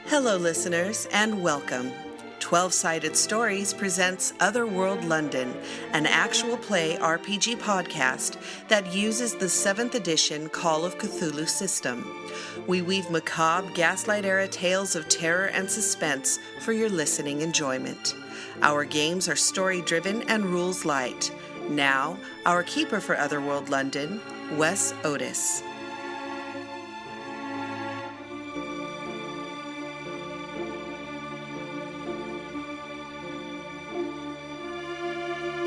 Hello, listeners, and welcome. 12-Sided Stories presents Otherworld London, an actual play RPG podcast that uses the 7th edition Call of Cthulhu system. We weave macabre, Gaslight-era tales of terror and suspense for your listening enjoyment. Our games are story-driven and rules-light. Now, our keeper for Otherworld London, Wes Otis.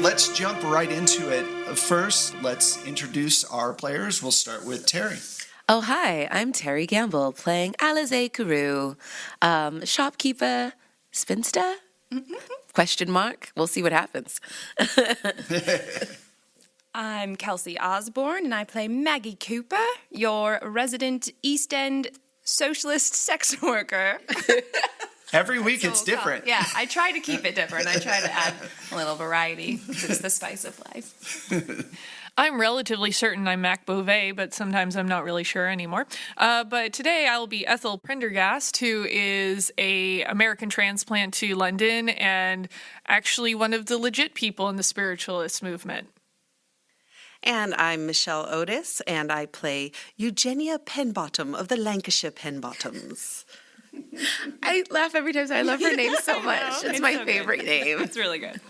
Let's jump right into it. First, let's introduce our players. We'll start with Terry. Oh, hi, I'm Terry Gamble, playing Alize Carew, shopkeeper, spinster? Question mark? We'll see what happens. I'm Kelsey Osborne, and I play Maggie Cooper, your resident East End socialist sex worker. Every week it's different. Yeah, I try to keep it different. I try to add a little variety. It's the spice of life. I'm relatively certain I'm Mac Beauvais, but sometimes I'm not really sure anymore. But today I will be Ethel Prendergast, who is a American transplant to London and actually one of the legit people in the spiritualist movement. And I'm Michelle Otis, and I play Eugenia Penbottom of the Lancashire Penbottoms. I laugh every time. I love her name so much. It's my favorite name. It's really good.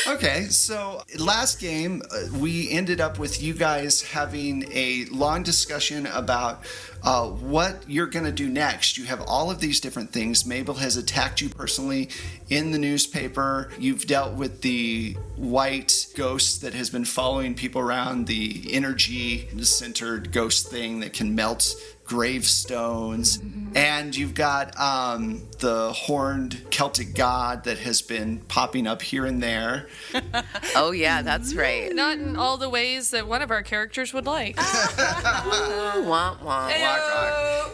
Okay, so last game, we ended up with you guys having a long discussion about what you're going to do next. You have all of these different things. Mabel has attacked you personally in the newspaper. You've dealt with the white ghost that has been following people around, the energy-centered ghost thing that can melt gravestones. And you've got the horned Celtic god that has been popping up here and there. Oh, yeah, that's right. Not in all the ways that one of our characters would like. Wah, wah.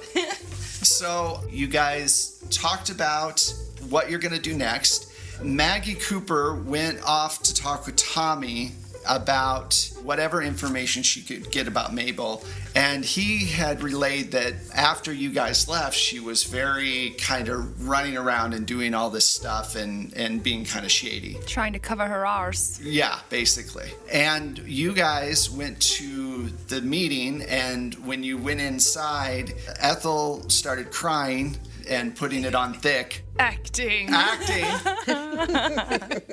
So you guys talked about what you're going to do next. Maggie Cooper went off to talk with Tommy about whatever information she could get about Mabel, and he had relayed that after you guys left, she was very kind of running around and doing all this stuff and being kind of shady. Trying to cover her arse. Yeah, basically. And you guys went to the meeting, and when you went inside, Ethel started crying and putting it on thick. Acting.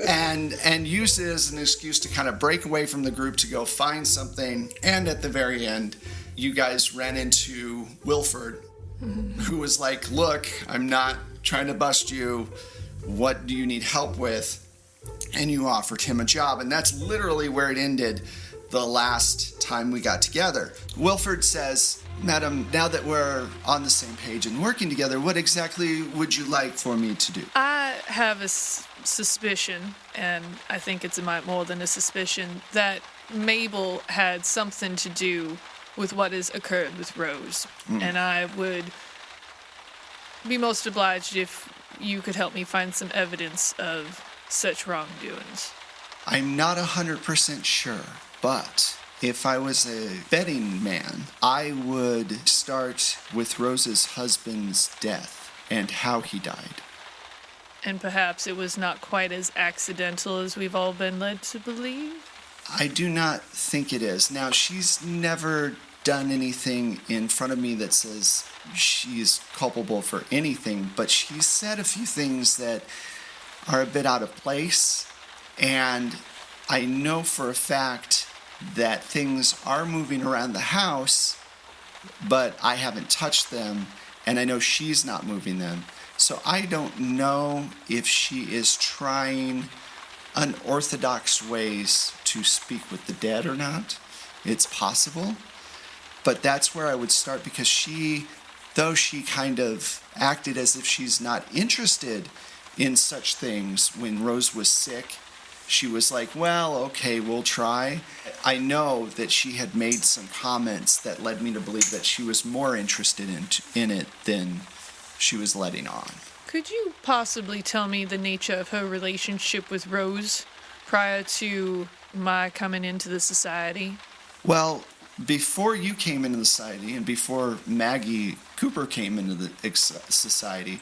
and used it as an excuse to kind of break away from the group to go find something. And at the very end, you guys ran into Wilford, who was like, look, I'm not trying to bust you. What do you need help with? And you offered him a job. And that's literally where it ended the last time we got together. Wilford says, Madam, now that we're on the same page and working together, what exactly would you like for me to do? I have a suspicion, and I think it's more than a suspicion, that Mabel had something to do with what has occurred with Rose. And I would be most obliged if you could help me find some evidence of such wrongdoings. I'm not 100% sure, but if I was a betting man, I would start with Rose's husband's death and how he died. And perhaps it was not quite as accidental as we've all been led to believe? I do not think it is. Now, she's never done anything in front of me that says she's culpable for anything, but she's said a few things that are a bit out of place, and I know for a fact that things are moving around the house, but I haven't touched them, and I know she's not moving them. So I don't know if she is trying unorthodox ways to speak with the dead or not. It's possible. But that's where I would start, because though she kind of acted as if she's not interested in such things when Rose was sick, she was like, well, okay, we'll try. I know that she had made some comments that led me to believe that she was more interested in it than she was letting on. Could you possibly tell me the nature of her relationship with Rose prior to my coming into the society? Well, before you came into the society and before Maggie Cooper came into the society,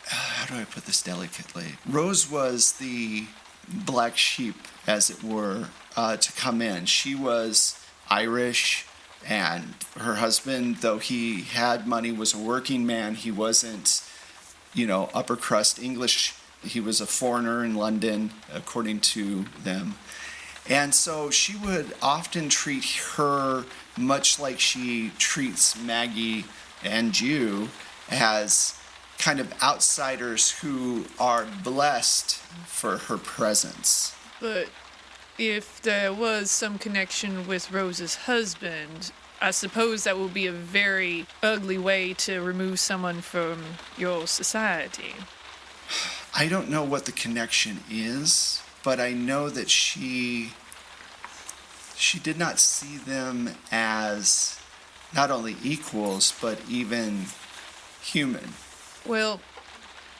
how do I put this delicately? Rose was the black sheep, as it were, to come in. She was Irish, and her husband, though he had money, was a working man. He wasn't, upper crust English. He was a foreigner in London, according to them. And so she would often treat her much like she treats Maggie and you, as kind of outsiders who are blessed for her presence. But if there was some connection with Rose's husband, I suppose that would be a very ugly way to remove someone from your society. I don't know what the connection is, but I know that she did not see them as not only equals, but even human. Well,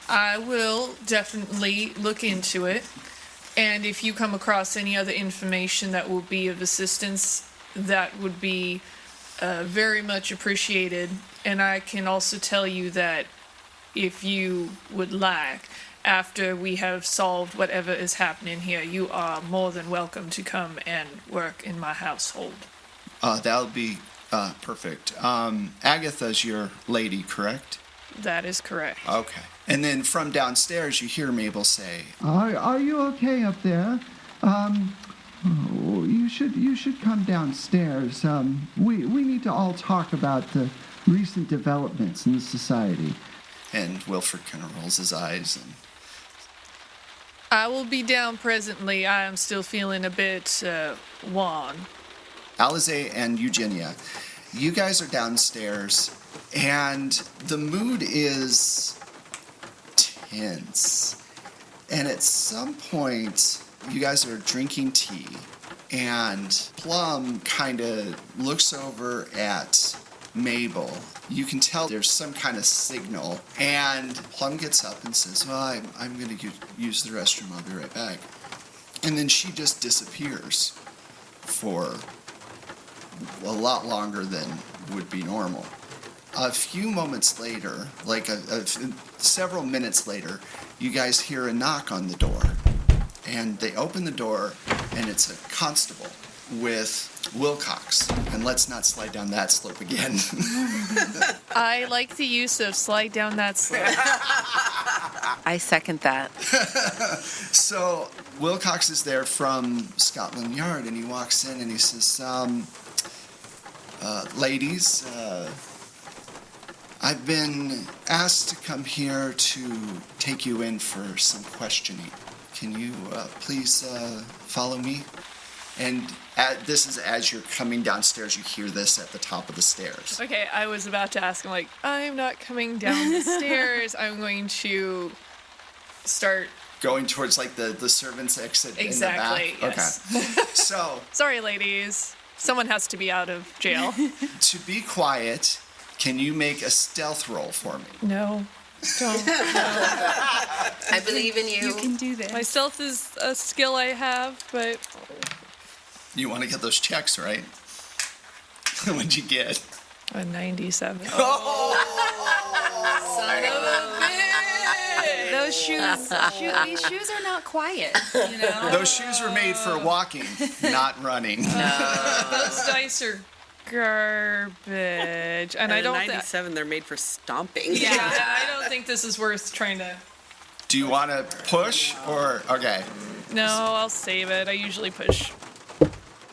I will definitely look into it. And if you come across any other information that will be of assistance, that would be very much appreciated. And I can also tell you that if you would like, after we have solved whatever is happening here, you are more than welcome to come and work in my household. That would be perfect. Agatha's your lady, correct? That is correct. Okay. And then from downstairs, you hear Mabel say, Are you okay up there? You should come downstairs. We need to all talk about the recent developments in the society. and Wilfred kind of rolls his eyes. And I will be down presently. I am still feeling a bit wan. Alize and Eugenia, you guys are downstairs, and the mood is tense. And at some point, you guys are drinking tea, and Plum kind of looks over at Mabel. You can tell there's some kind of signal, and Plum gets up and says, well, I'm going to use the restroom. I'll be right back. And then she just disappears for a lot longer than would be normal. A few moments later, like several minutes later, you guys hear a knock on the door. And they open the door, and it's a constable with Wilcox. And let's not slide down that slope again. I like the use of slide down that slope. I second that. So Wilcox is there from Scotland Yard, and he walks in and he says, ladies, I've been asked to come here to take you in for some questioning. Can you please follow me? And this is as you're coming downstairs, you hear this at the top of the stairs. Okay, I was about to ask him, like, I'm not coming down the stairs. I'm going to start... Going towards, like, the servants' exit exactly, in the back? Yes. Okay. So... Sorry, ladies. Someone has to be out of jail. To be quiet, can you make a stealth roll for me? No. Don't. No. I believe in you. You can do this. My stealth is a skill I have, but... You want to get those checks, right? What'd you get? A 97. Son of a bitch! Those these shoes are not quiet, you know? Those shoes were made for walking, not running. Those dice are garbage. And I At a don't 97, they're made for stomping. Yeah, I don't think this is worth trying to... Do you want to push or... Okay. No, I'll save it. I usually push.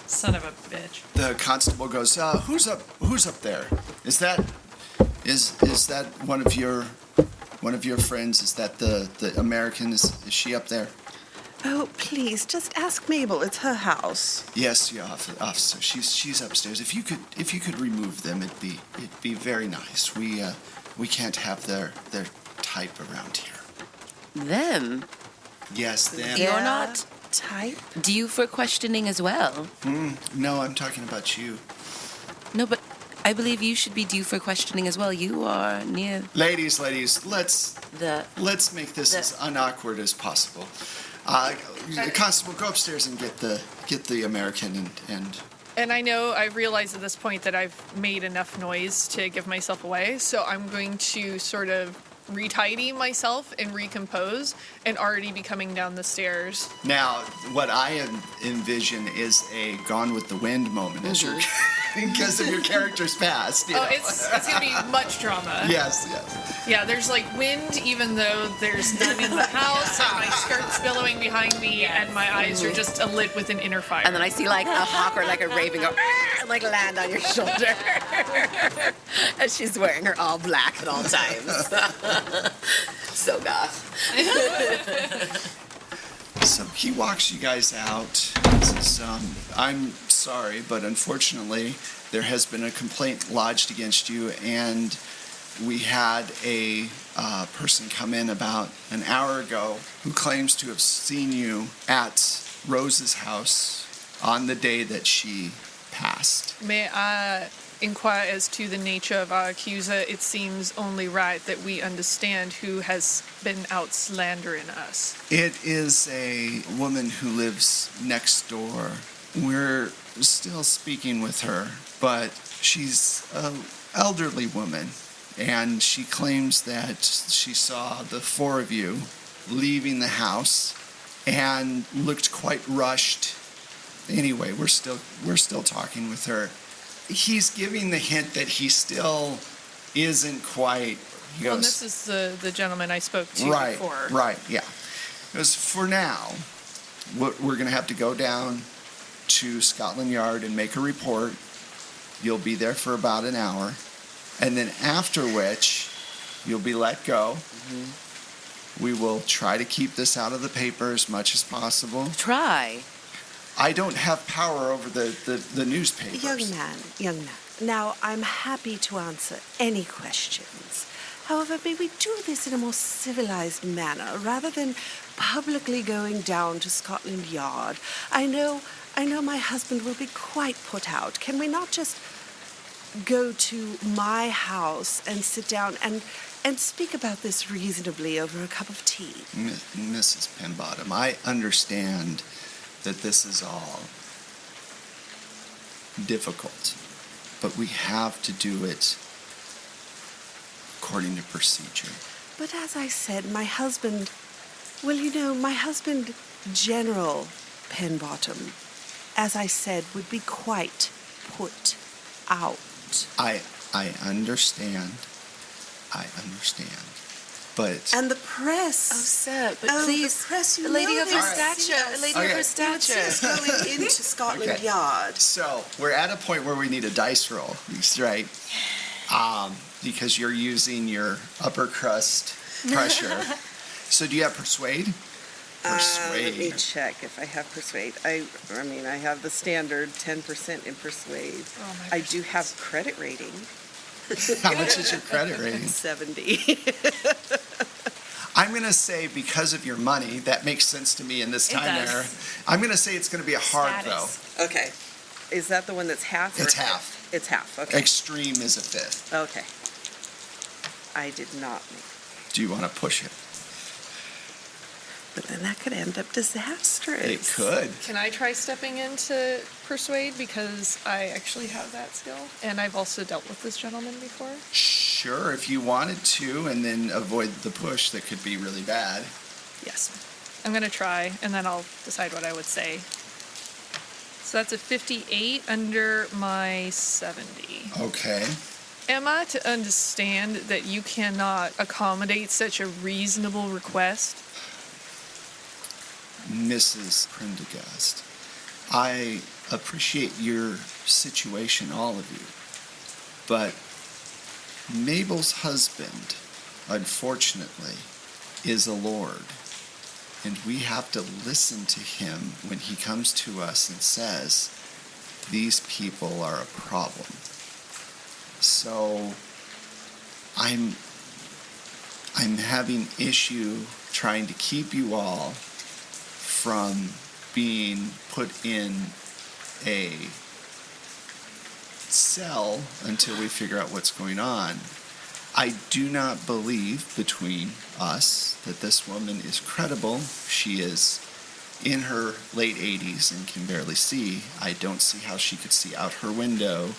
Son of a bitch. The constable goes, who's up there? Is that one of your friends? Is that the American? Is she up there? Oh, please, just ask Mabel. It's her house. Yes, yeah, officer. She's upstairs. If you could remove them, it'd be very nice. We can't have their type around here. Them? Yes, them. You're not type? due for questioning as well. No, I'm talking about you. No, but I believe you should be due for questioning as well. You are near Ladies, let's the... make this as unawkward as possible. Constable, go upstairs and get the American and And I know I've realized at this point that I've made enough noise to give myself away, so I'm going to sort of retidy myself and recompose and already be coming down the stairs. Now, what I envision is a Gone with the Wind moment as you're because of your character's past. You know? It's going to be much drama. Yes. Yeah, there's like wind, even though there's none in the house, and my skirt's billowing behind me, and my eyes are just alit with an inner fire. And then I see like a hawk or like a raven go, "Arr!" and like land on your shoulder. And she's wearing her all black at all times. So goth. So he walks you guys out. Says, I'm sorry, but unfortunately, there has been a complaint lodged against you, and we had a person come in about an hour ago who claims to have seen you at Rose's house on the day that she passed. May I inquire as to the nature of our accuser? It seems only right that we understand who has been out slandering us. It is a woman who lives next door. We're still speaking with her, but she's an elderly woman, and she claims that she saw the four of you leaving the house and looked quite rushed. Anyway, we're still talking with her. He's giving the hint that he still isn't quite. He Well, goes, this is the gentleman I spoke to before. Right, yeah. Because for now, we're going to have to go down to Scotland Yard and make a report. You'll be there for about an hour. And then after which, you'll be let go. Mm-hmm. We will try to keep this out of the paper as much as possible. Try. I don't have power over the newspapers. Young man, now I'm happy to answer any questions. However, may we do this in a more civilized manner rather than publicly going down to Scotland Yard? I know my husband will be quite put out. Can we not just go to my house and sit down and speak about this reasonably over a cup of tea? Mrs. Penbottom, I understand that this is all difficult, but we have to do it according to procedure. But as I said, my husband, General Penbottom, as I said, would be quite put out. I understand. But And the press. Oh, sir, but Oh, please, the press, you a lady know of her they see stature, us. a lady Okay. of her They would see us stature. going into Scotland Okay. Yard. so we're at a point where we need a dice roll, right? Because you're using your upper crust pressure. So do you have persuade? Let me check if I have persuade. I mean, I have the standard 10% in persuade. Oh, my I do have credit rating, How much is your credit rating? 70. I'm going to say because of your money, that makes sense to me in this It time does. era. I'm going to say it's going to be a hard Status. Okay. Is that the one that's half? It's half. It's half, though. okay. Extreme is a fifth. Okay. I did not make. Do you want to push it? But then that could end up disastrous. It could. Can I try stepping into persuade, because I actually have that skill, and I've also dealt with this gentleman before? Sure, if you wanted to, and then avoid the push that could be really bad. Yes. I'm going to try, and then I'll decide what I would say. So that's a 58 under my 70. Okay. Am I to understand that you cannot accommodate such a reasonable request? Mrs. Prendergast, I appreciate your situation, all of you, but Mabel's husband, unfortunately, is a lord, and we have to listen to him when he comes to us and says, these people are a problem. So I'm having issue trying to keep you all from being put in a cell until we figure out what's going on. I do not believe between us that this woman is credible. She is in her late 80s and can barely see. I don't see how she could see out her window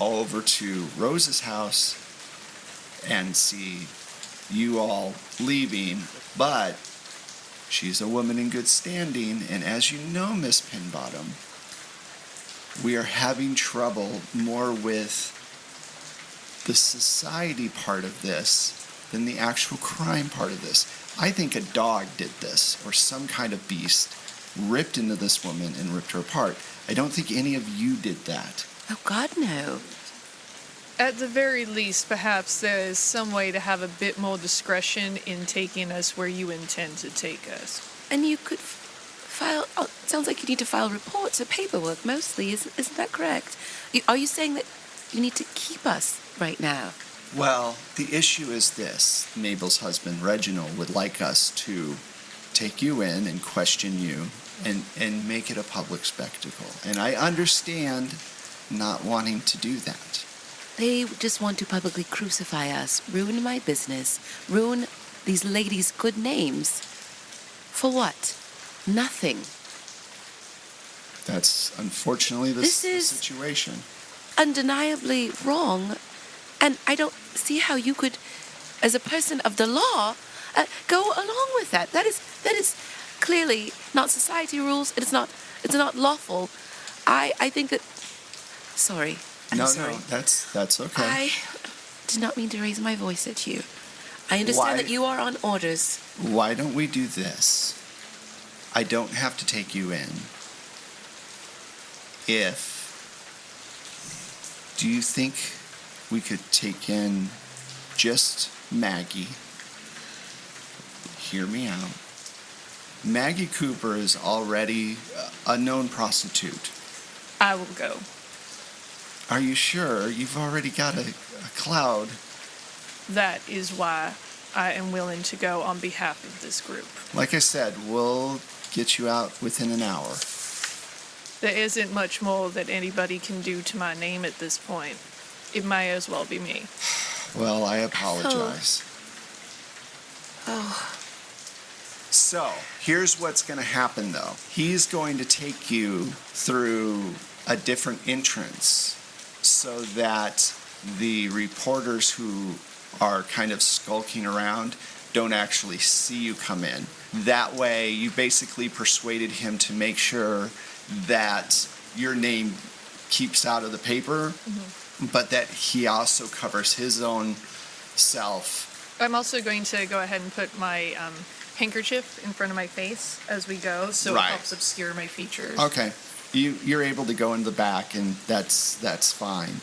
all over to Rose's house and see you all leaving, but she's a woman in good standing, and as you know, Miss Pinbottom, we are having trouble more with the society part of this than the actual crime part of this. I think a dog did this, or some kind of beast ripped into this woman and ripped her apart. I don't think any of you did that. Oh, God, no. At the very least, perhaps there is some way to have a bit more discretion in taking us where you intend to take us. And you could file... Oh, it sounds like you need to file reports or paperwork, mostly. Isn't that correct? Are you saying that you need to keep us right now? Well, the issue is this. Mabel's husband, Reginald, would like us to take you in and question you and make it a public spectacle. And I understand not wanting to do that. They just want to publicly crucify us, ruin my business, ruin these ladies' good names. For what? Nothing. That's unfortunately the situation. Undeniably wrong, and I don't see how you could, as a person of the law, go along with that. That is clearly not society rules. It's not lawful. I think that. Sorry. No, sorry. That's okay. I did not mean to raise my voice at you. I understand that you are on orders. Why don't we do this? I don't have to take you in. Do you think we could take in just Maggie? Hear me out. Maggie Cooper is already a known prostitute. I will go. Are you sure? You've already got a cloud. That is why I am willing to go on behalf of this group. Like I said, we'll get you out within an hour. There isn't much more that anybody can do to my name at this point. It may as well be me. Well, I apologize. Oh. So, here's what's going to happen, though. He's going to take you through a different entrance so that the reporters who are kind of skulking around don't actually see you come in. That way, you basically persuaded him to make sure that your name keeps out of the paper, but that he also covers his own self. I'm also going to go ahead and put my handkerchief in front of my face as we go, so Right. it helps obscure my features. Okay. You're able to go in the back, and that's fine.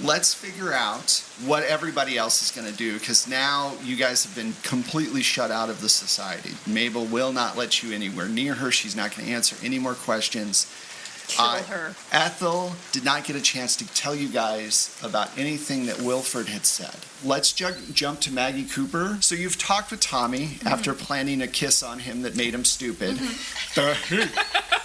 Let's figure out what everybody else is going to do, because now you guys have been completely shut out of the society. Mabel will not let you anywhere near her. She's not going to answer any more questions. Kill her. Ethel did not get a chance to tell you guys about anything that Wilford had said. Let's jump to Maggie Cooper. So you've talked with Tommy after planning a kiss on him that made him stupid.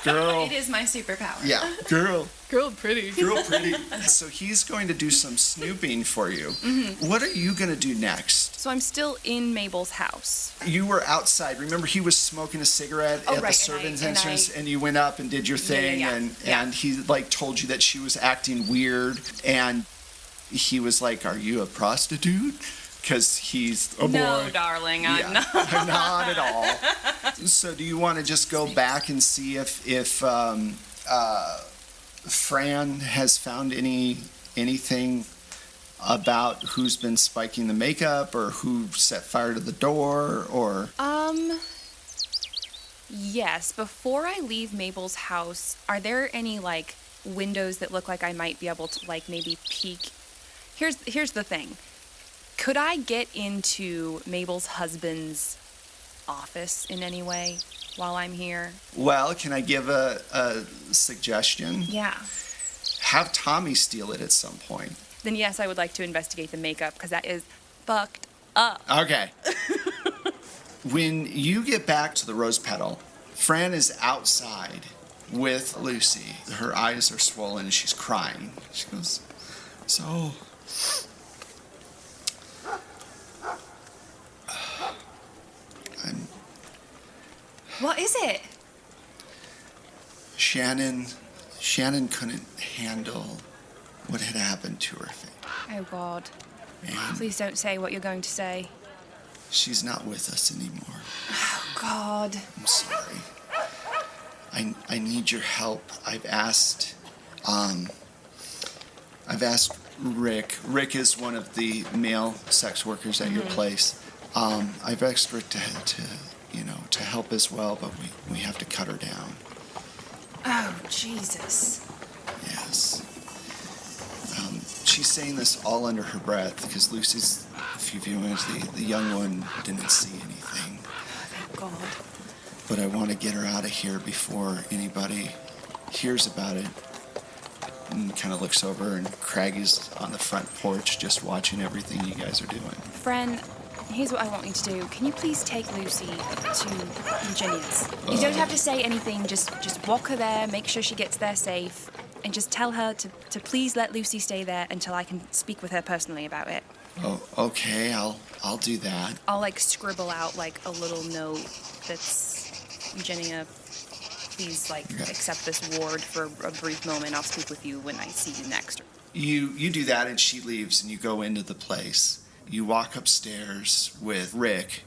Girl. It is my superpower. Yeah, girl. Girl pretty. Real pretty. So he's going to do some snooping for you. What are you going to do next? So I'm still in Mabel's house. You were outside. Remember, he was smoking a cigarette at the right, servants' and entrance, and you went up and did your thing, yeah. and he like told you that she was acting weird, and he was like, "Are you a prostitute?" Because he's a boy. No, darling, I'm not. Not at all. So, do you want to just go back and see if Fran has found anything about who's been spiking the makeup, or who set fire to the door, or Yes, before I leave Mabel's house, are there any like windows that look like I might be able to like maybe peek? Here's the thing. Could I get into Mabel's husband's office in any way while I'm here? well, can I give a suggestion? Yeah. Have Tommy steal it at some point. Then yes, I would like to investigate the makeup because that is fucked up. Okay. When you get back to the rose petal, Fran is outside with Lucy. Her eyes are swollen and she's crying. She goes, "So, What is it? Shannon couldn't handle what had happened to her. Oh, God. And Please don't say what you're going to say. she's not with us anymore. Oh, God. I'm sorry. I need your help. I've asked Rick. Rick is one of the male sex workers at your place. I've asked Rick to help as well, but we have to cut her down. Oh, Jesus. Yes. She's saying this all under her breath because Lucy's, if you view it, the young one didn't see anything. Thank God. But I want to get her out of here before anybody hears about it. And kind of looks over, and Craggy's on the front porch just watching everything you guys are doing. Friend, here's what I want you to do. Can you please take Lucy to Eugenia's? You don't have to say anything. Just walk her there, make sure she gets there safe, and just tell her to please let Lucy stay there until I can speak with her personally about it. Oh, okay, I'll do that. I'll scribble out a little note that's Eugenia, please accept this ward for a brief moment. I'll speak with you when I see you next. You do that, and she leaves, and you go into the place. You walk upstairs with Rick,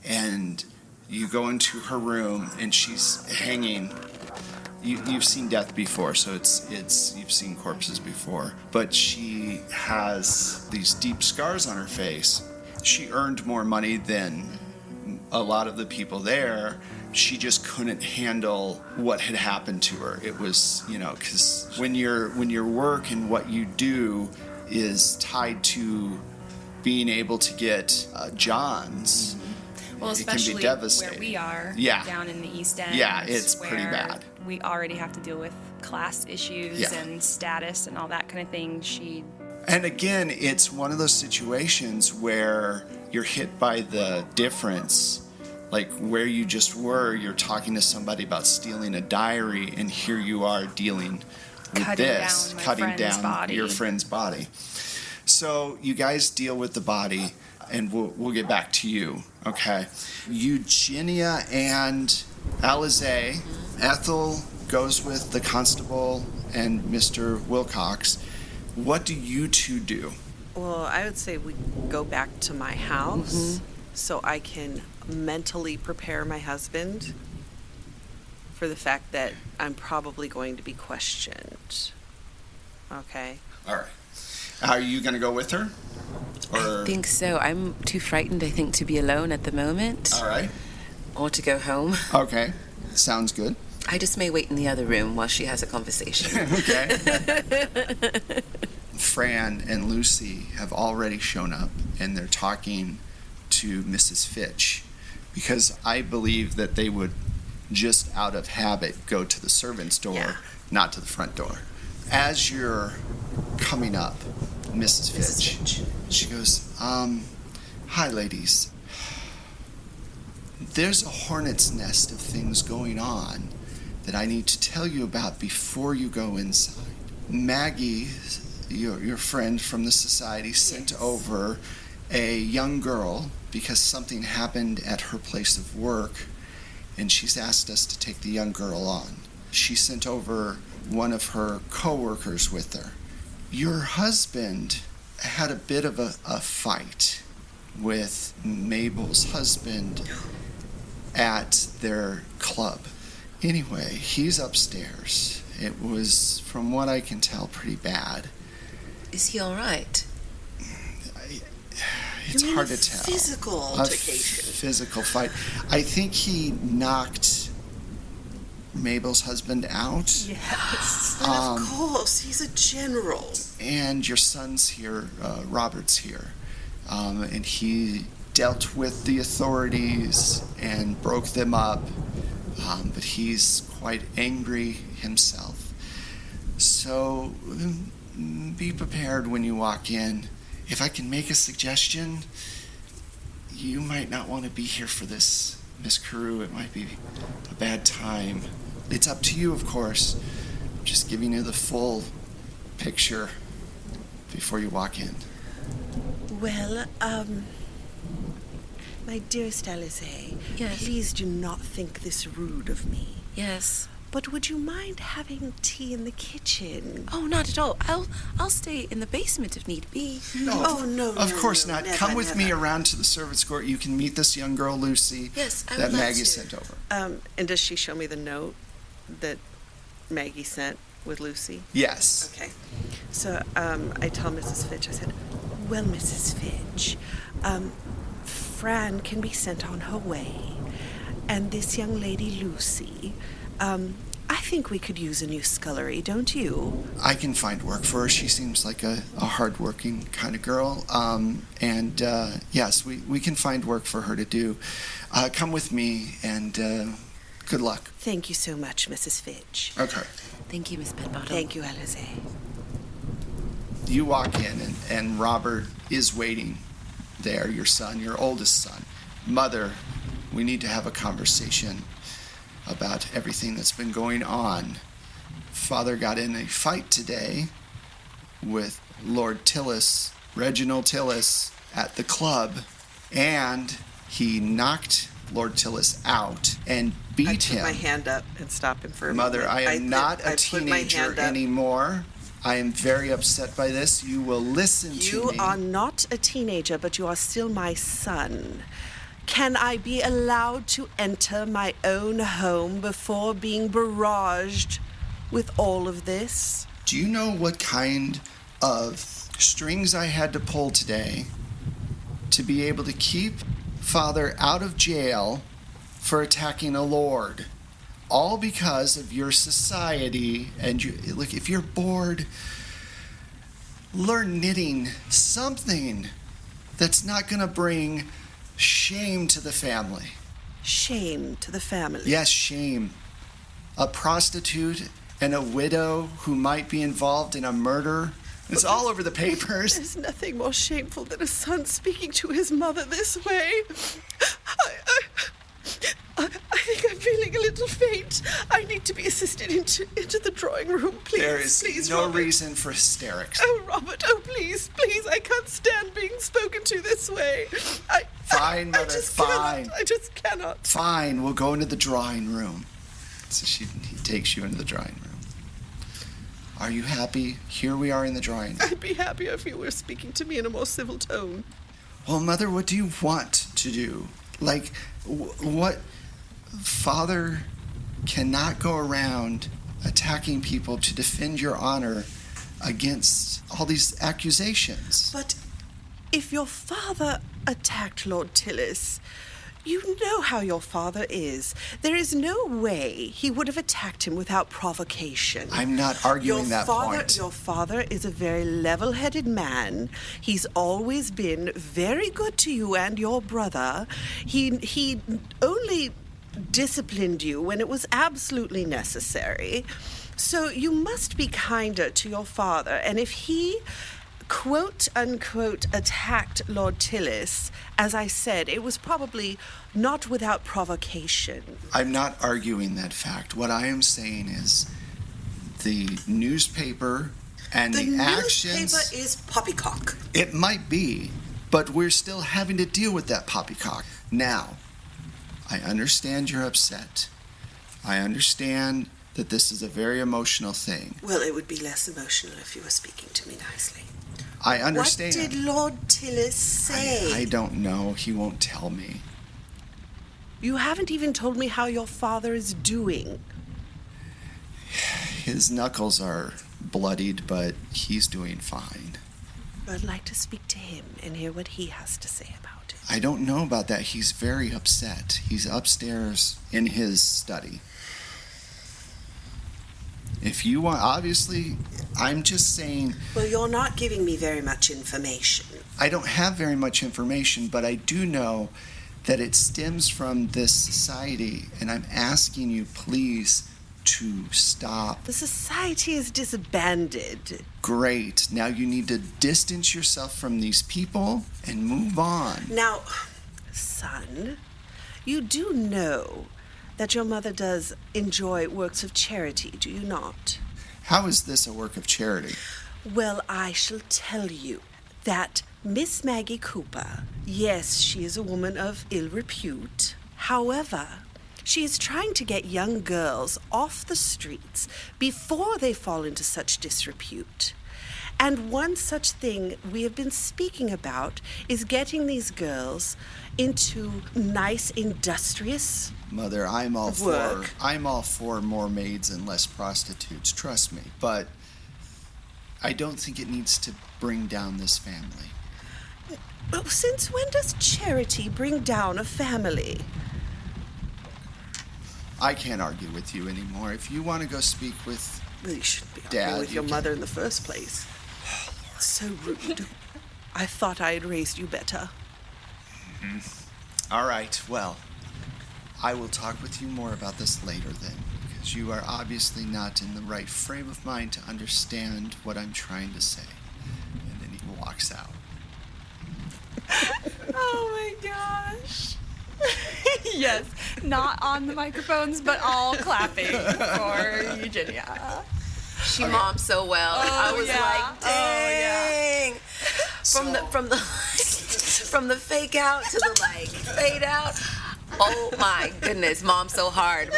and you go into her room, and she's hanging. You've seen death before, so it's you've seen corpses before, but she has these deep scars on her face. She earned more money than a lot of the people there. She just couldn't handle what had happened to her. It was, because when your work and what you do is tied to being able to get Johns, Well, it can especially be devastating. where we are, Yeah. down in the East End. Yeah, it's where pretty bad. We already have to deal with class issues Yeah. and status and all that kind of thing. And again, it's one of those situations where you're hit by the difference. Like where you just were, you're talking to somebody about stealing a diary, and here you are dealing with cutting down your friend's body. So you guys deal with the body, and we'll get back to you, okay? Eugenia and Alize. Ethel goes with the constable and Mr. Wilcox. What do you two do? Well, I would say we go back to my house so I can mentally prepare my husband for the fact that I'm probably going to be questioned. Okay? All right. Are you going to go with her? Or... I think so. I'm too frightened, I think, to be alone at the moment. All right. Or to go home. Okay. Sounds good. I just may wait in the other room while she has a conversation. Okay. Fran and Lucy have already shown up, and they're talking to Mrs. Fitch, because I believe that they would just out of habit go to the servant's door, not to the front door. As you're coming up, Mrs. Fitch, she goes, hi ladies. There's a hornet's nest of things going on that I need to tell you about before you go inside. Maggie, your friend from the society, sent over a young girl because something happened at her place of work, and she's asked us to take the young girl on. She sent over one of her co-workers with her. Your husband had a bit of a fight with Mabel's husband at their club. Anyway, he's upstairs. It was, from what I can tell, pretty bad. Is he all right? It's hard to tell. Physical altercation. Physical fight. I think he knocked Mabel's husband out. Yes. And of course, he's a general. And your son's here, Robert's here. And he dealt with the authorities and broke them up. But he's quite angry himself. So be prepared when you walk in. If I can make a suggestion, you might not want to be here for this, Miss Carew. It might be a bad time. It's up to you, of course. I'm just giving you the full picture before you walk in. Well, my dearest Alize, Yes. please do not think this rude of me. Yes. But would you mind having tea in the kitchen? Oh, not at all. I'll stay in the basement if need be. No. Of course not. Never, Come with me never. around to the servants' court. You can meet this young girl, Lucy, Yes, I that would love Maggie to. sent over. And does she show me the note that Maggie sent with Lucy? Yes. Okay. So I tell Mrs. Fitch, I said, well, Mrs. Fitch, Fran can be sent on her way. And this young lady, Lucy, I think we could use a new scullery, don't you? I can find work for her. She seems like a hardworking kind of girl. Yes, we can find work for her to do. Come with me, and good luck. Thank you so much, Mrs. Fitch. Okay. Thank you, Miss Penbottom. Thank you, Alize. You walk in, and Robert is waiting there, your son, your oldest son. Mother, we need to have a conversation about everything that's been going on. Father got in a fight today with Lord Tillis, Reginald Tillis, at the club, and he knocked Lord Tillis out and beat him. I put my hand up and stop him for a Mother, moment. I am not a put my teenager hand up. anymore. I am very upset by this. You will listen to You me. are not a teenager, but you are still my son. Can I be allowed to enter my own home before being barraged with all of this? Do you know what kind of strings I had to pull today to be able to keep Father out of jail for attacking a lord? All because of your society. And you, look, if you're bored, learn knitting, something that's not going to bring shame to the family. Shame to the family. Yes, shame. A prostitute and a widow who might be involved in a murder. It's all over the papers. There's nothing more shameful than a son speaking to his mother this way. I think I'm feeling a little faint. I need to be assisted into the drawing room, please. There is please, no Robert. reason for hysterics. Oh, Robert, oh, please, I can't stand being spoken to this way. Fine, Mother, I just fine. Cannot. I just cannot. Fine, we'll go into the drawing room. So he takes you into the drawing room. Are you happy? Here we are in the drawing room. I'd be happier if you were speaking to me in a more civil tone. Well, Mother, what do you want to do? Like, what? Father cannot go around attacking people to defend your honor against all these accusations. But if your father attacked Lord Tillis, you know how your father is. There is no way he would have attacked him without provocation. I'm not arguing that point. Your father is a very level-headed man. He's always been very good to you and your brother. He only disciplined you when it was absolutely necessary. So you must be kinder to your father. And if he, quote unquote, attacked Lord Tillis, as I said, it was probably not without provocation. I'm not arguing that fact. What I am saying is the newspaper and the actions. The newspaper is poppycock. It might be, but we're still having to deal with that poppycock. Now, I understand you're upset. I understand that this is a very emotional thing. Well, it would be less emotional if you were speaking to me nicely. I understand. What did Lord Tillis say? I don't know. He won't tell me. You haven't even told me how your father is doing. His knuckles are bloodied, but he's doing fine. I'd like to speak to him and hear what he has to say about it. I don't know about that. He's very upset. He's upstairs in his study. If you want, obviously, I'm just saying... Well, you're not giving me very much information. I don't have very much information, but I do know that it stems from this society, and I'm asking you, please, to stop. The society is disbanded. Great. Now you need to distance yourself from these people and move on. Now, son, you do know that your mother does enjoy works of charity, do you not? How is this a work of charity? Well, I shall tell you that Miss Maggie Cooper, yes, she is a woman of ill repute. However, She is trying to get young girls off the streets before they fall into such disrepute. And one such thing we have been speaking about is getting these girls into nice, industrious Mother, I'm all work. for more maids and less prostitutes, trust me. But I don't think it needs to bring down this family. Since when does charity bring down a family? I can't argue with you anymore. If you want to go speak with Well, you shouldn't be Dad, arguing with you your can- mother in the first place. So rude. I thought I had raised you better. All right, well, I will talk with you more about this later then, because you are obviously not in the right frame of mind to understand what I'm trying to say. And then he walks out. Oh my gosh. Yes, not on the microphones, but all clapping for Eugenia. She mommed so well. I was like, dang. From the fake out to the like fade out. Oh my goodness, mom so hard.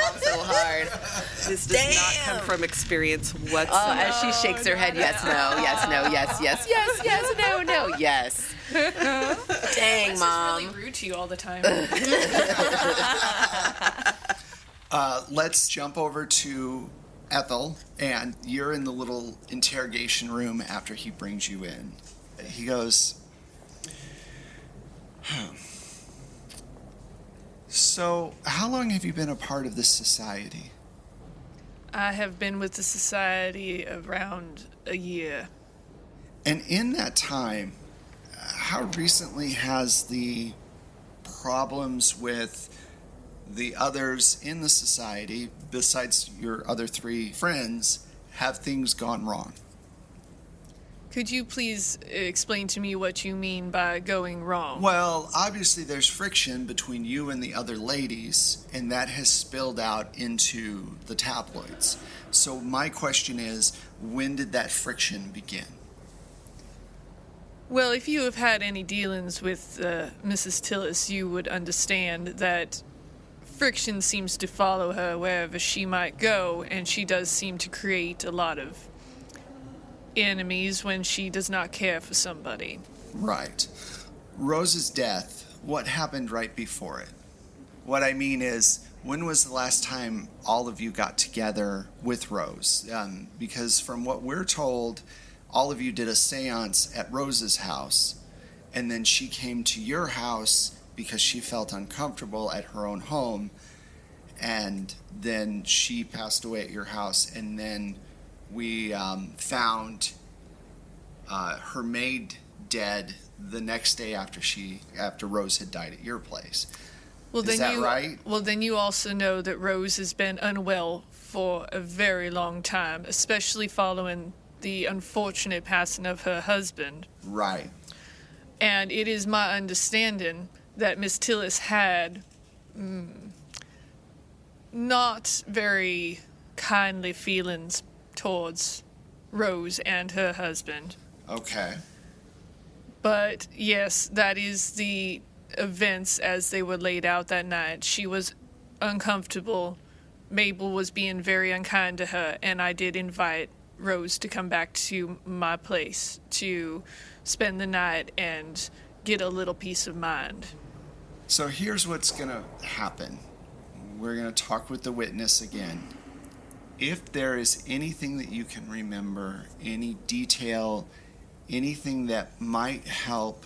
This does not come from experience whatsoever. As she shakes her head, yes, no, yes, no, yes, no, yes. Dang, mom. Really rude to you all the time. Let's jump over to Ethel, and you're in the little interrogation room after he brings you in. He goes, So, how long have you been a part of this society? I have been with the society around a year. And in that time, how recently has the problems with the others in the society, besides your other three friends, have things gone wrong? Could you please explain to me what you mean by going wrong? Well, obviously there's friction between you and the other ladies, and that has spilled out into the tabloids. So my question is, when did that friction begin? Well, if you have had any dealings with Mrs. Tillis, you would understand that friction seems to follow her wherever she might go, and she does seem to create a lot of enemies when she does not care for somebody. Right. Rose's death, what happened right before it? What I mean is, when was the last time all of you got together with Rose? Because from what we're told, all of you did a seance at Rose's house, and then she came to your house because she felt uncomfortable at her own home, and then she passed away at your house, and then we found her maid dead the next day after Rose had died at your place. Well, Is that right? Well, then you also know that Rose has been unwell for a very long time, especially following the unfortunate passing of her husband. Right. And it is my understanding that Miss Tillis had not very kindly feelings towards Rose and her husband. Okay. But yes, that is the events as they were laid out that night. She was uncomfortable. Mabel was being very unkind to her, and I did invite Rose to come back to my place to spend the night and get a little peace of mind. So here's what's going to happen. We're going to talk with the witness again. If there is anything that you can remember, any detail, anything that might help,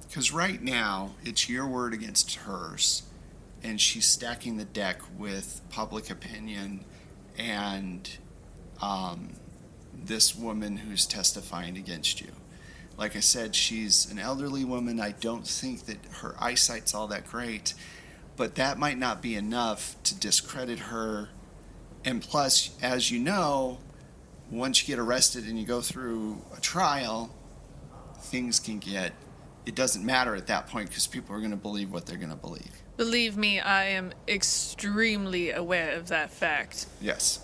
because right now it's your word against hers, and she's stacking the deck with public opinion and this woman who's testifying against you. Like I said, she's an elderly woman. I don't think that her eyesight's all that great, but that might not be enough to discredit her. And plus, as you know, once you get arrested and you go through a trial, things can get, it doesn't matter at that point because people are going to believe what they're going to believe. Believe me, I am extremely aware of that fact. Yes.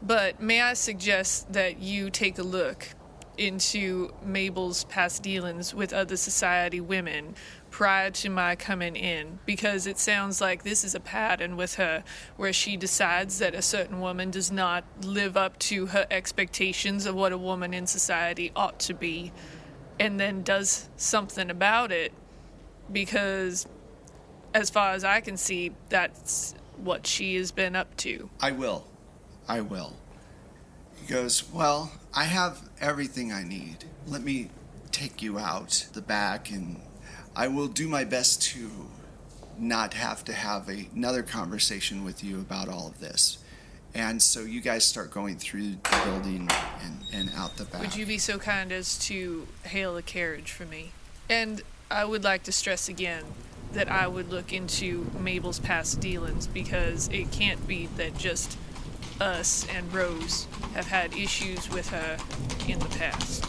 But may I suggest that you take a look into Mabel's past dealings with other society women prior to my coming in, because it sounds like this is a pattern with her where she decides that a certain woman does not live up to her expectations of what a woman in society ought to be, and then does something about it, because as far as I can see, that's what she has been up to. I will. He goes, well, I have everything I need. Let me take you out the back, and I will do my best to not have to have another conversation with you about all of this. And so you guys start going through the building and out the back. Would you be so kind as to hail a carriage for me? And I would like to stress again that I would look into Mabel's past dealings, because it can't be that just us and Rose have had issues with her in the past.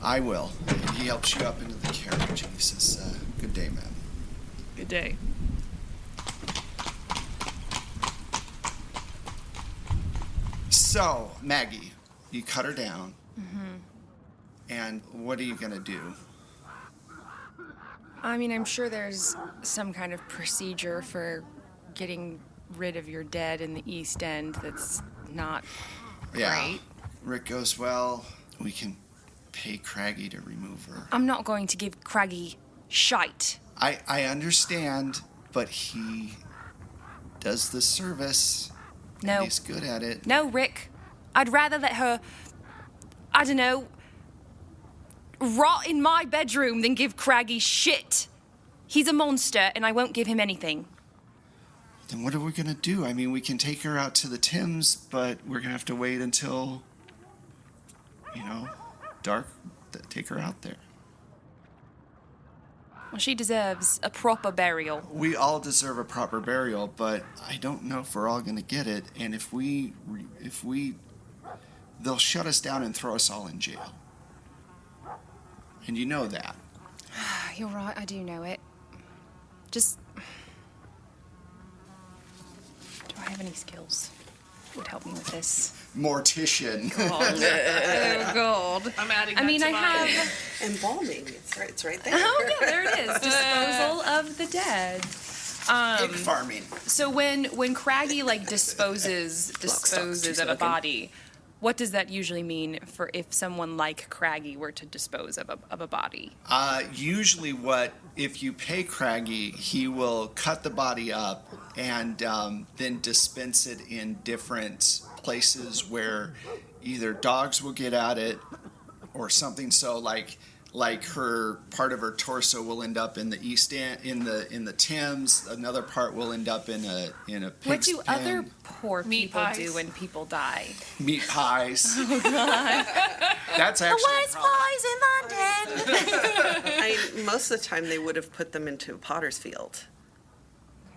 I will. And he helps you up into the carriage, and he says, good day, ma'am. Good day. So, Maggie, you cut her down. And what are you going to do? I mean, I'm sure there's some kind of procedure for getting rid of your dead in the East End that's not great. Rick goes, well, we can pay Craggy to remove her. I'm not going to give Craggy shite. I understand, but he does the service. No. And he's good at it. No, Rick. I'd rather let her, I don't know, rot in my bedroom than give Craggy shit. He's a monster, and I won't give him anything. Then what are we going to do? I mean, we can take her out to the Thames, but we're going to have to wait until, dark to take her out there. Well, she deserves a proper burial. We all deserve a proper burial, but I don't know if we're all going to get it. And if we, they'll shut us down and throw us all in jail. And you know that. You're right, I do know it. Just... do I have any skills that would help me with this? Mortician. Oh, God. I'm adding I mean, to I my- have... Embalming. It's right there. Oh, yeah, there it is. Disposal of the dead. Pig farming. So when Craggy, disposes of a body, what does that usually mean for if someone like Craggy were to dispose of a body? Usually if you pay Craggy, he will cut the body up and then dispense it in different places where either dogs will get at it or something. So like her part of her torso will end up in the East End, in the Thames. Another part will end up in a pig's What do pen. other poor Meat people pies. do when people die? Meat pies. Oh God. That's actually Worst pies in London. Most of the time they would have put them into a potter's field.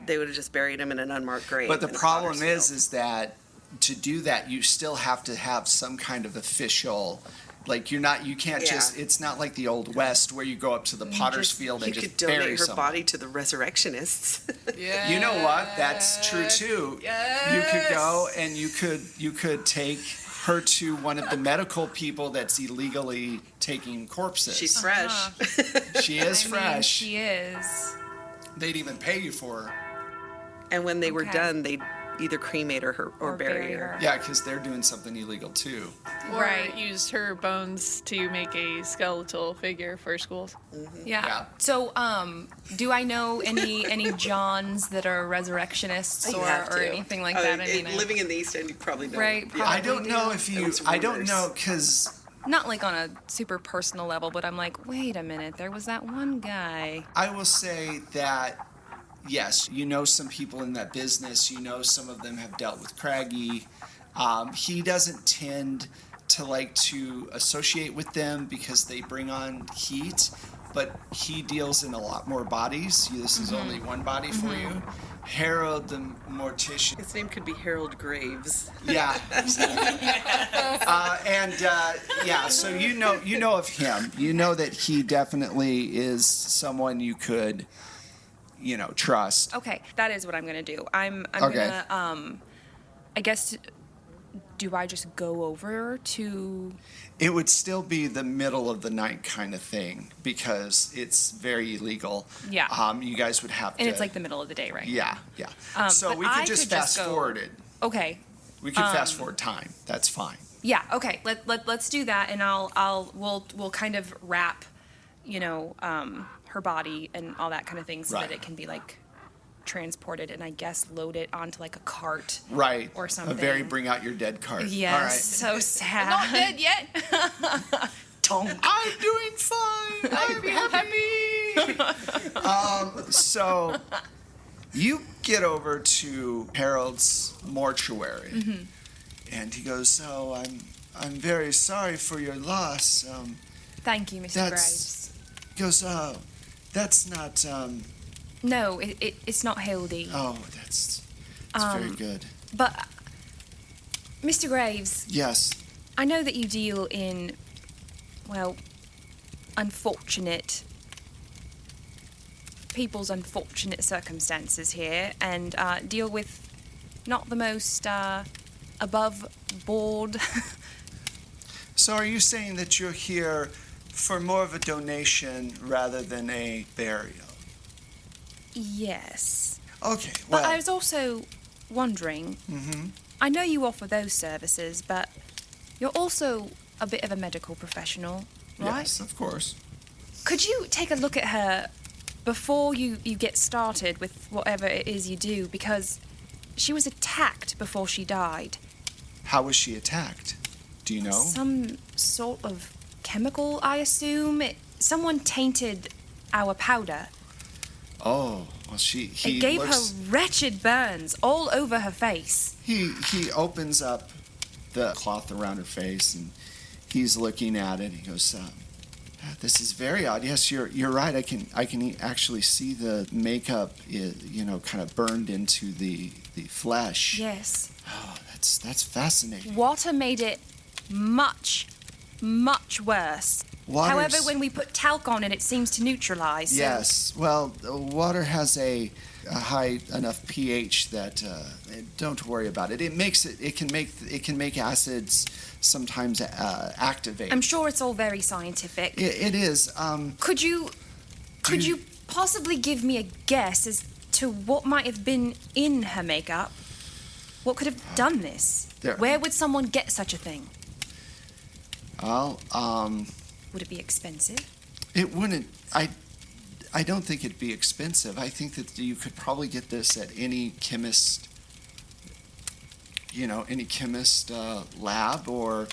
They would have just buried him in an unmarked grave. But the in a problem potter's field. is that to do that, you still have to have some kind of official. Like you can't Yeah. just. It's not like the old West where you go up to the potter's field You and could just donate bury her someone. body to the resurrectionists. Yeah. You know what? That's true too. Yes. You could go and you could take her to one of the medical people that's illegally taking corpses. She's fresh. She is fresh. She is. They'd even pay you for her. And when they were Okay. done, they'd either cremate her or bury her. Yeah, because they're doing something illegal too. Or Right. used her bones to make a skeletal figure for schools. Yeah. Yeah. So, do I know any Johns that are resurrectionists You or, have or to. anything like that? I mean, living in the East End, you probably know. Right, Yeah. I don't know if It you. was I don't rumors. know because. not like on a super personal level, but I'm like, wait a minute, there was that one guy. I will say that, yes, you know some people in that business. You know some of them have dealt with Craggy. He doesn't tend to like to associate with them because they bring on heat, but he deals in a lot more bodies. This is only one body for you. Harold the Mortician. His name could be Harold Graves. Yeah. So you know of him. You know that he definitely is someone you could, trust. Okay, that is what I'm gonna do. I'm Okay. gonna I guess do I just go over to... It would still be the middle of the night kind of thing because it's very illegal. Yeah. You guys would have to... And it's like the middle of the day, right? Yeah. So but we could I just could just fast go- forward it. Okay. We could fast forward time. That's fine. Yeah, okay. Let's do that, and we'll kind of wrap, her body and all that kind of thing so Right. that it can be like transported, and I guess load it onto like a cart. Right. Or something. A very bring out your dead card. Yes. All right. So sad. Not dead yet. I'm doing fine. I'm happy. So you get over to Harold's mortuary, and he goes, "So I'm very sorry for your loss." Thank you, Mr. Graves. He goes, that's not. No, it's not Hildy. Oh, that's very good. But, Mr. Graves, Yes. I know that you deal in, people's unfortunate circumstances here, and deal with not the most above board. So are you saying that you're here for more of a donation rather than a burial? Yes. Okay, But well. I was also wondering, I know you offer those services, but you're also a bit of a medical professional, right? Yes, of course. Could you take a look at her before you get started with whatever it is you do? Because she was attacked before she died. How was she attacked? Do you know? Some sort of chemical, I assume. Someone tainted our powder. Oh, well, he It gave looks, her wretched burns all over her face. He opens up the cloth around her face, and he's looking at it. He goes, "This is very odd. Yes, you're right. I can actually see the makeup, kind of burned into the flesh." Yes. Oh, that's fascinating. Water made it much, much worse. However, when we put talc on it, it seems to neutralize. So Yes. Well, water has a high enough pH that don't worry about it. It can make acids sometimes activate. I'm sure it's all very scientific. It is. Could you possibly give me a guess as to what might have been in her makeup? What could have done this? Where would someone get such a thing? Well, Would it be expensive? it wouldn't. I don't think it'd be expensive. I think that you could probably get this at any chemist. Lab or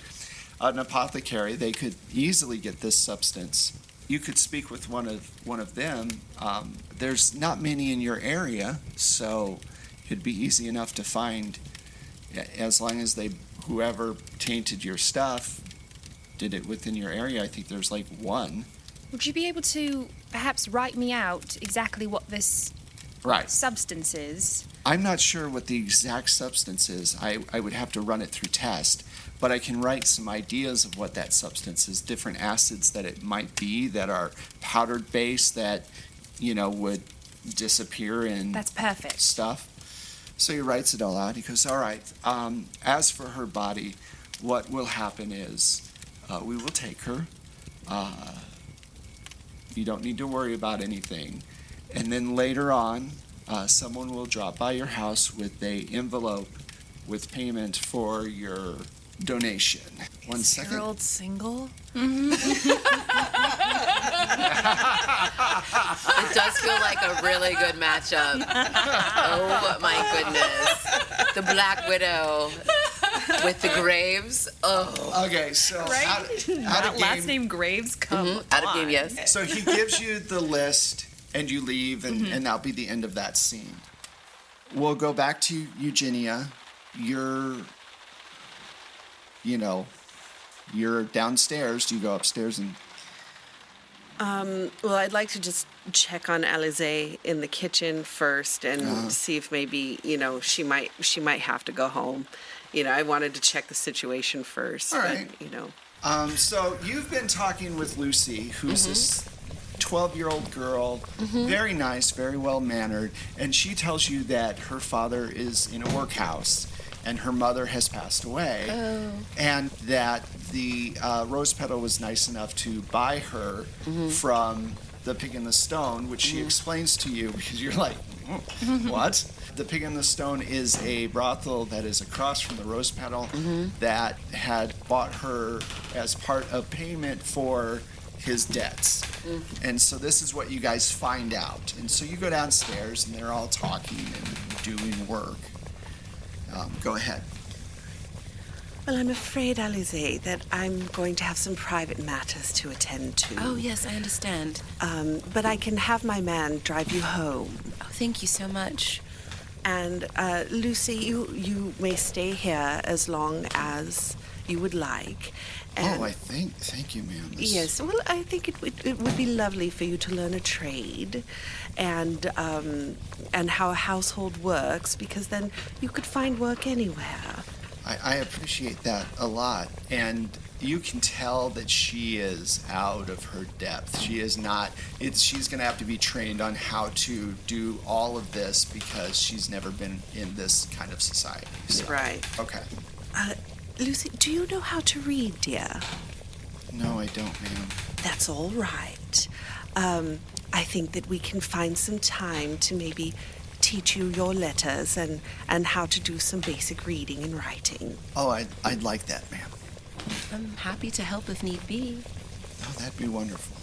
an apothecary. They could easily get this substance. You could speak with one of them. There's not many in your area, so it'd be easy enough to find. As long as whoever tainted your stuff did it within your area. I think there's like one. Would you be able to perhaps write me out exactly what this substance is? I'm not sure what the exact substance is. I would have to run it through test, but I can write some ideas of what that substance is, different acids that it might be that are powdered base that, would disappear in That's perfect. stuff. So he writes it all out. He goes, all right, as for her body, what will happen is we will take her. You don't need to worry about anything. And then later on, someone will drop by your house with an envelope with payment for your donation. One second. Harold single? It does feel like a really good matchup. Oh my goodness. The Black Widow with the Graves. Oh. Okay, so out of Last game. name Graves, come Out of game, yes. So he gives you the list, and you leave, and that'll be the end of that scene. We'll go back to Eugenia. You're downstairs. Do you go upstairs and? Well, I'd like to just check on Alize in the kitchen first and see if maybe, she might have to go home. I wanted to check the situation first. All right. But, So you've been talking with Lucy, who's this 12-year-old girl, very nice, very well-mannered, and she tells you that her father is in a workhouse and her mother has passed away. Oh. And that the rose petal was nice enough to buy her from the Pig in the Stone, which she explains to you because you're like, what? The Pig in the Stone is a brothel that is across from the Rose Petal that had bought her as part of payment for his debts. And so this is what you guys find out. And so you go downstairs and they're all talking and doing work. Go ahead. Well, I'm afraid, Alize, that I'm going to have some private matters to attend to. Oh, yes, I understand. But I can have my man drive you home. Oh, thank you so much. And Lucy, you may stay here as long as you would like. And Thank you, ma'am. yes, well, I think it would be lovely for you to learn a trade, and how a household works, because then you could find work anywhere. I appreciate that a lot. And you can tell that she is out of her depth. She is not, she's going to have to be trained on how to do all of this because she's never been in this kind of society. So. Right. Okay. Lucy, do you know how to read, dear? No, I don't, ma'am. That's all right. I think that we can find some time to maybe teach you your letters and how to do some basic reading and writing. Oh, I'd like that, ma'am. I'm happy to help if need be. Oh, that'd be wonderful.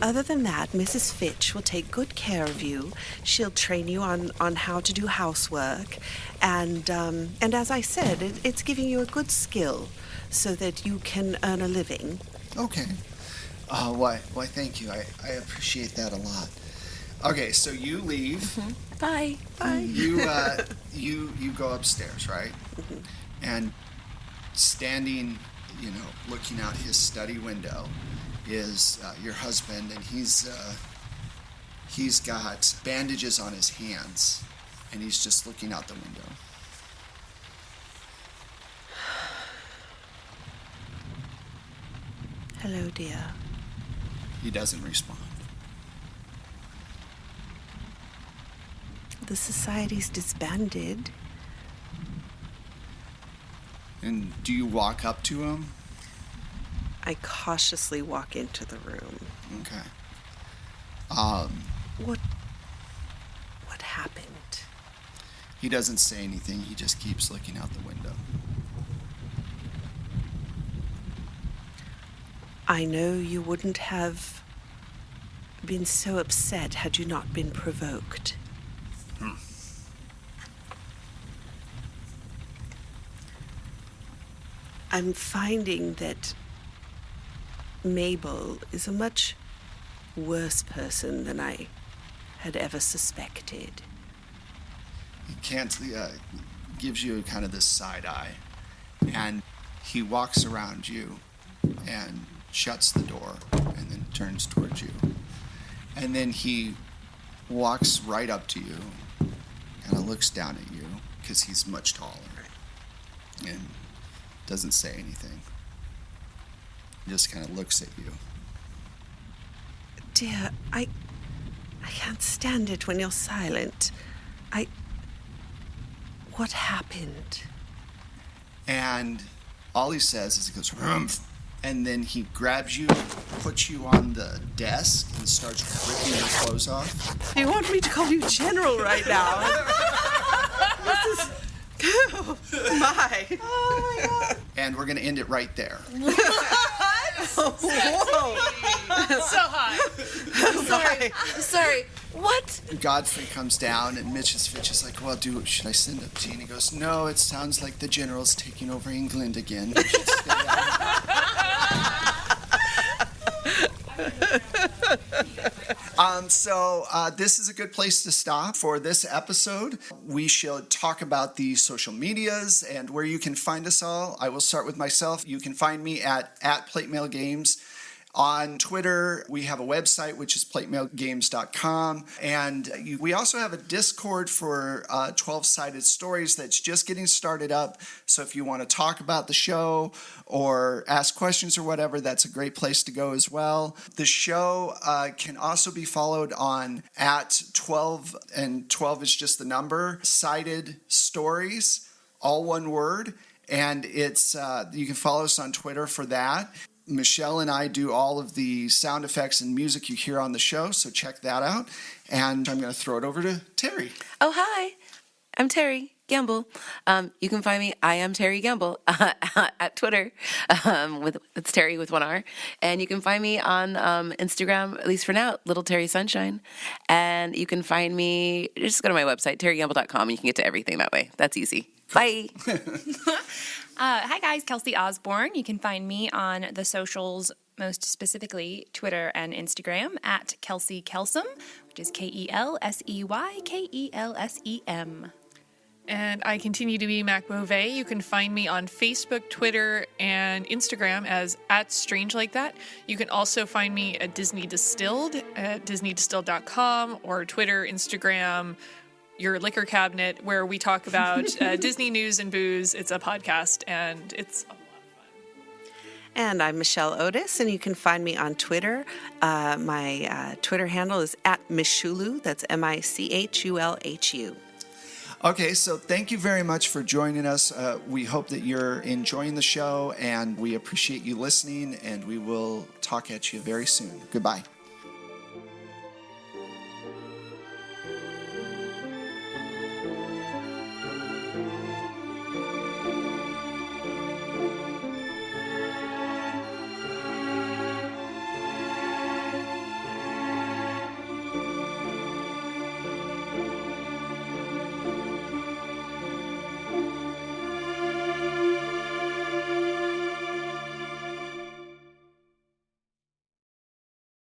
Other than that, Mrs. Fitch will take good care of you. She'll train you on how to do housework. And as I said, it's giving you a good skill so that you can earn a living. Okay. Why, thank you. I appreciate that a lot. Okay, so you leave. Bye. You go upstairs, right? And standing, looking out his study window is your husband, and he's got bandages on his hands, and he's just looking out the window. Hello, dear. He doesn't respond. The society's disbanded. And do you walk up to him? I cautiously walk into the room. Okay. What happened? He doesn't say anything. He just keeps looking out the window. I know you wouldn't have been so upset had you not been provoked. I'm finding that Mabel is a much worse person than I had ever suspected. He can't, gives you kind of this side eye, and he walks around you and shuts the door and then turns towards you. And then he walks right up to you, kind of looks down at you because he's much taller, and doesn't say anything. He just kind of looks at you. Dear, I can't stand it when you're silent. What happened? And all he says is he goes, "Rumph," and then he grabs you, puts you on the desk, and starts ripping your clothes off. You want me to call you General right now? This is... Oh, my. Oh, my God. And we're going to end it right there. Whoa. So high. Sorry. What? Godfrey comes down, and Mrs. Fitch is like, well, should I send up tea? And he goes, no, it sounds like the general's taking over England again. We should stay out. So this is a good place to stop for this episode. We shall talk about the social medias and where you can find us all. I will start with myself. You can find me at Platemail Games. On Twitter, we have a website, which is platemailgames.com. And we also have a Discord for 12-sided stories that's just getting started up. So if you want to talk about the show or ask questions or whatever, that's a great place to go as well. The show can also be followed on at 12, and 12 is just the number, Sided Stories all one word. And it's you can follow us on Twitter for that. Michelle and I do all of the sound effects and music you hear on the show, so check that out. And I'm going to throw it over to Terry. Oh, hi. I'm Terry Gamble. You can find me, I am Terry Gamble, at Twitter. It's Terry with one R. And you can find me on Instagram, at least for now, Little Terry Sunshine. And you can find me, just go to my website, terrygamble.com, and you can get to everything that way. That's easy. Bye. Hi, guys. Kelsey Osborne. You can find me on the socials, most specifically Twitter and Instagram, at Kelsey Kelsem, which is KELSEYKELSEM. And I continue to be Mac Beauvais. You can find me on Facebook, Twitter, and Instagram as @StrangeLikeThat. You can also find me at Disney Distilled at DisneyDistilled.com, or Twitter, Instagram, your liquor cabinet, where we talk about Disney news and booze. It's a podcast, and it's a lot of fun. And I'm Michelle Otis, and you can find me on Twitter. My Twitter handle is @Michulu. That's MICHULHU. Okay, so thank you very much for joining us. We hope that you're enjoying the show, and we appreciate you listening, and we will talk at you very soon. Goodbye.